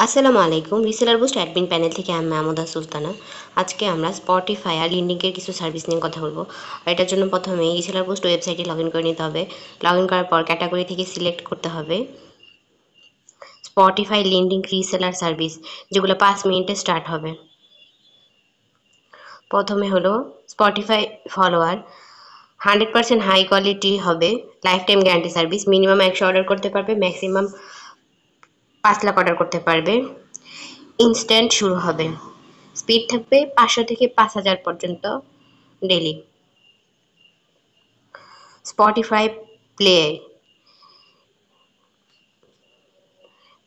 আসসালামু আলাইকুম। Reseller boost admin panel থেকে আমি মাহমুদা সুলতানা। আজকে আমরা স্পটিফাই আর লিন্ডিংয়ের কিছু সার্ভিস নিয়ে কথা বলবো। এটার জন্য প্রথমে রিসেলার বুস্ট ওয়েবসাইটে লগ ইন করে নিতে হবে। লগ ইন করার পর ক্যাটাগরি থেকে সিলেক্ট করতে হবে স্পটিফাই লিন্ডিং রিসেলার সার্ভিস, যেগুলো 5 মিনিটে স্টার্ট হবে। প্রথমে হলো স্পটিফাই ফলোয়ার, 100% হাই কোয়ালিটি হবে, life time guarantee service, minimum 100 order করতে পারবে, ম্যাক্সিমাম 5 লাখ অর্ডার করতে পারবে। ইনস্ট্যান্ট শুরু হবে, স্পিড থাকবে 500 থেকে 5000 পর্যন্ত ডেলি। স্পটিফাই প্লে,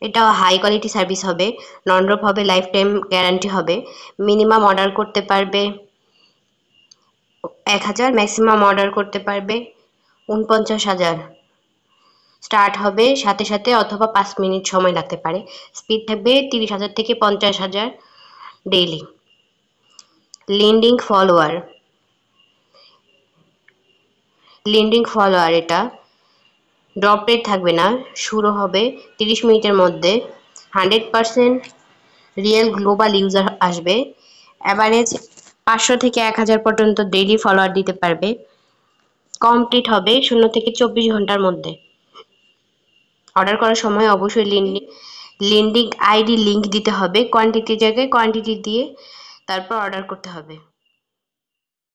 এটা হাই কোয়ালিটি সার্ভিস হবে, নন ড্রপ হবে, লাইফ টাইম গ্যারান্টি হবে, মিনিমাম অর্ডার করতে পারবে 1000, ম্যাক্সিমাম অর্ডার করতে পারবে 49,000। স্টার্ট হবে সাথে সাথে অথবা 5 মিনিট সময় লাগতে পারে। স্পিড থাকবে 30,000 থেকে 50,000 ডেইলি। লিন্ডিং ফলোয়ার, এটা ড্রপ রেট থাকবে না, শুরু হবে 30 মিনিটের মধ্যে, 100% রিয়েল গ্লোবাল ইউজার আসবে, অ্যাভারেজ 500 থেকে 1000 পর্যন্ত ডেইলি ফলোয়ার দিতে পারবে। কমপ্লিট হবে 0 থেকে 24 ঘন্টার মধ্যে। অর্ডার করার সময় অবশ্যই লিন্ডিং আইডি লিঙ্ক দিতে হবে, কোয়ান্টিটির জায়গায় কোয়ান্টিটি দিয়ে তারপর অর্ডার করতে হবে।